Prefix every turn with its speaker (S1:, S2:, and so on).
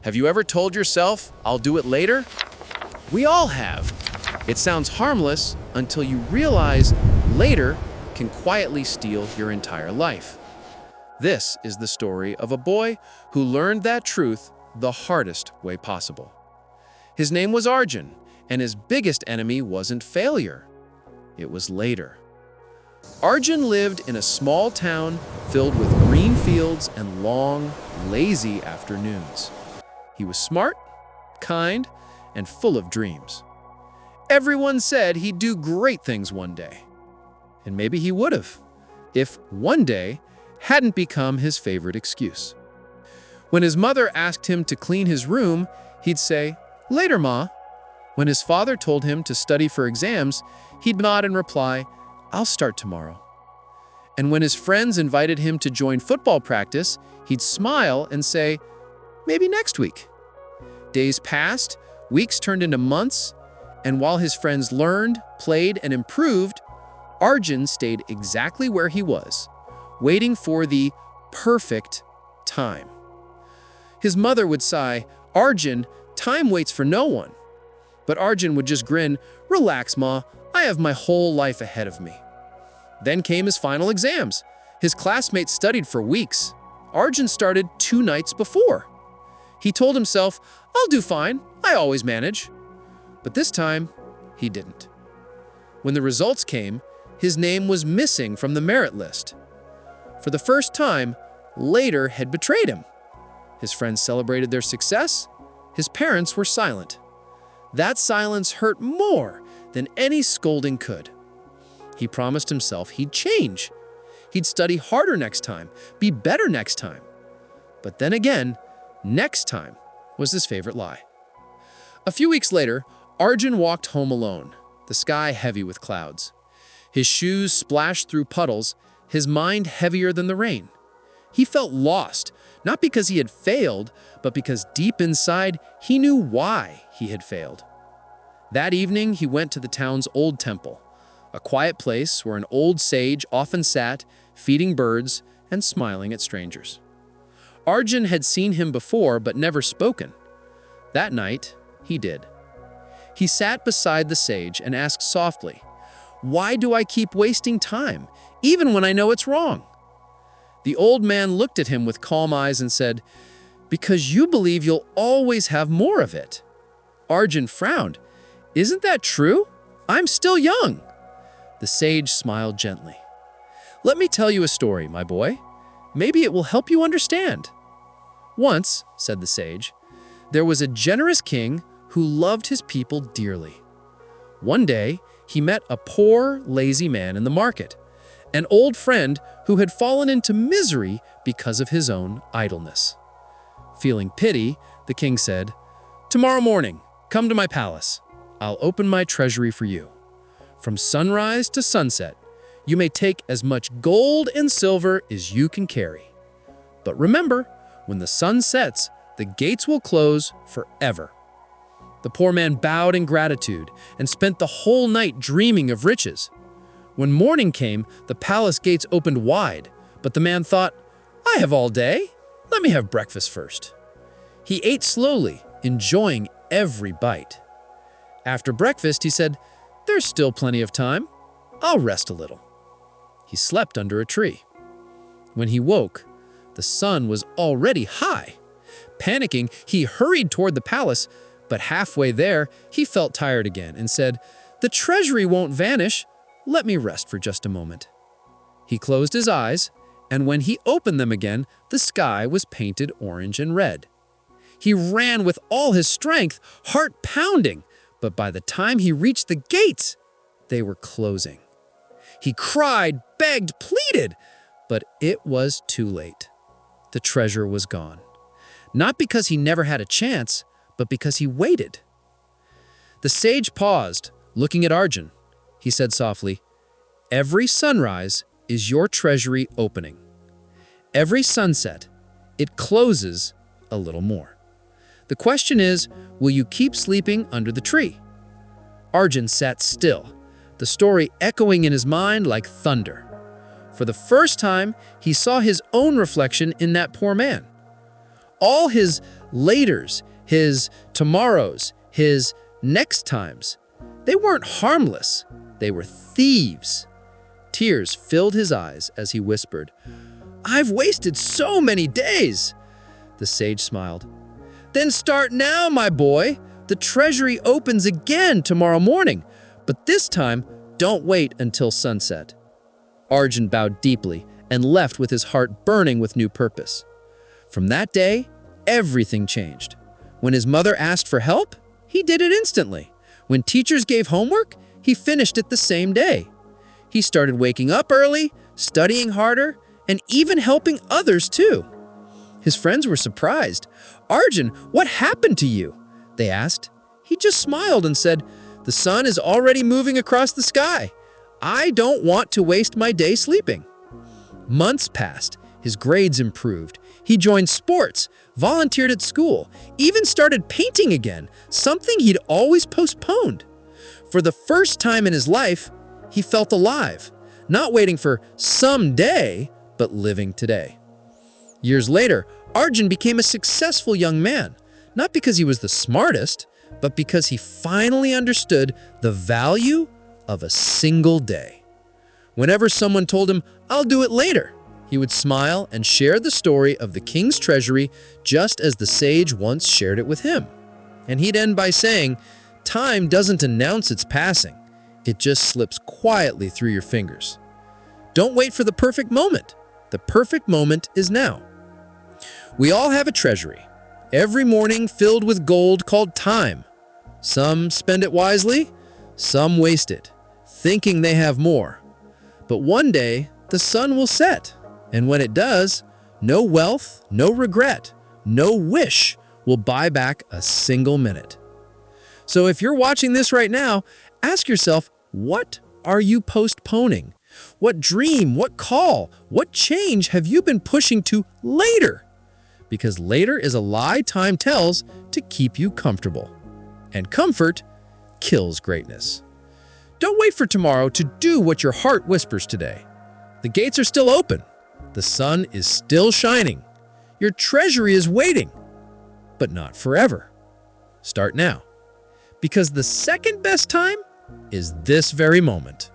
S1: Have you ever told yourself, "I'll do it later"? We all have. It sounds harmless until you realize later can quietly steal your entire life. This is the story of a boy who learned that truth the hardest way possible. His name was Arjun, and his biggest enemy wasn't failure. It was later. Arjun lived in a small town filled with green fields and long, lazy afternoons. He was smart, kind, and full of dreams. Everyone said he'd do great things one day. And maybe he would have, if one day hadn't become his favorite excuse. When his mother asked him to clean his room, he'd say, "Later, Ma." When his father told him to study for exams, he'd nod and reply, "I'll start tomorrow." And when his friends invited him to join football practice, he'd smile and say, "Maybe next week." Days passed, weeks turned into months, and while his friends learned, played, and improved, Arjun stayed exactly where he was, waiting for the perfect time. His mother would sigh, "Arjun, time waits for no one." But Arjun would just grin, "Relax, Ma, I have my whole life ahead of me." Then came his final exams. His classmates studied for weeks. Arjun started 2 nights before. He told himself, "I'll do fine, I always manage." But this time, he didn't. When the results came, his name was missing from the merit list. For the first time, later had betrayed him. His friends celebrated their success. His parents were silent. That silence hurt more than any scolding could. He promised himself he'd change. He'd study harder next time, be better next time. But then again, next time was his favorite lie. A few weeks later, Arjun walked home alone, the sky heavy with clouds. His shoes splashed through puddles, his mind heavier than the rain. He felt lost, not because he had failed, but because deep inside he knew why he had failed. That evening, he went to the town's old temple, a quiet place where an old sage often sat, feeding birds and smiling at strangers. Arjun had seen him before but never spoken. That night, he did. He sat beside the sage and asked softly, "Why do I keep wasting time, even when I know it's wrong?" The old man looked at him with calm eyes and said, "Because you believe you'll always have more of it." Arjun frowned. "Isn't that true? I'm still young." The sage smiled gently. "Let me tell you a story, my boy. Maybe it will help you understand." "Once," said the sage, "there was a generous king who loved his people dearly. One day, he met a poor, lazy man in the market, an old friend who had fallen into misery because of his own idleness. Feeling pity, the king said, "Tomorrow morning, come to my palace. I'll open my treasury for you. From sunrise to sunset, you may take as much gold and silver as you can carry. But remember, when the sun sets, the gates will close forever." The poor man bowed in gratitude and spent the whole night dreaming of riches. When morning came, the palace gates opened wide, but the man thought, "I have all day. Let me have breakfast first." He ate slowly, enjoying every bite. After breakfast, he said, "There's still plenty of time. I'll rest a little." He slept under a tree. When he woke, the sun was already high. Panicking, he hurried toward the palace, but halfway there, he felt tired again and said, "The treasury won't vanish. Let me rest for just a moment." He closed his eyes, and when he opened them again, the sky was painted orange and red. He ran with all his strength, heart pounding, but by the time he reached the gates, they were closing. He cried, begged, pleaded, but it was too late. The treasure was gone. Not because he never had a chance, but because he waited. The sage paused, looking at Arjun. He said softly, "Every sunrise is your treasury opening. Every sunset, it closes a little more. The question is, will you keep sleeping under the tree?" Arjun sat still, the story echoing in his mind like thunder. For the first time, he saw his own reflection in that poor man.
S2: All his laters, his tomorrows, his next times, they weren't harmless. They were thieves. Tears filled his eyes as he whispered, "I've wasted so many days." The sage smiled. "Then start now, my boy. The treasury opens again tomorrow morning, but this time, don't wait until sunset." Arjun bowed deeply and left with his heart burning with new purpose. From that day, everything changed. When his mother asked for help, he did it instantly. When teachers gave homework, he finished it the same day. He started waking up early, studying harder, and even helping others too. His friends were surprised. "Arjun, what happened to you?" they asked. He just smiled and said, "The sun is already moving across the sky. I don't want to waste my day sleeping." Months passed. His grades improved. He joined sports, volunteered at school, even started painting again, something he'd always postponed. For the first time in his life, he felt alive, not waiting for someday, but living today. Years later, Arjun became a successful young man, not because he was the smartest, but because he finally understood the value of a single day. Whenever someone told him, "I'll do it later," he would smile and share the story of the king's treasury just as the sage once shared it with him. And he'd end by saying, "Time doesn't announce its passing. It just slips quietly through your fingers." Don't wait for the perfect moment. The perfect moment is now. We all have a treasury, every morning filled with gold called time. Some spend it wisely, some waste it, thinking they have more. But one day, the sun will set, and when it does, no wealth, no regret, no wish will buy back a single minute. So if you're watching this right now, ask yourself, what are you postponing? What dream, what call, what change have you been pushing to later? Because later is a lie time tells to keep you comfortable. And comfort kills greatness. Don't wait for tomorrow to do what your heart whispers today. The gates are still open. The sun is still shining. Your treasury is waiting, but not forever. Start now, because the second best time is this very moment.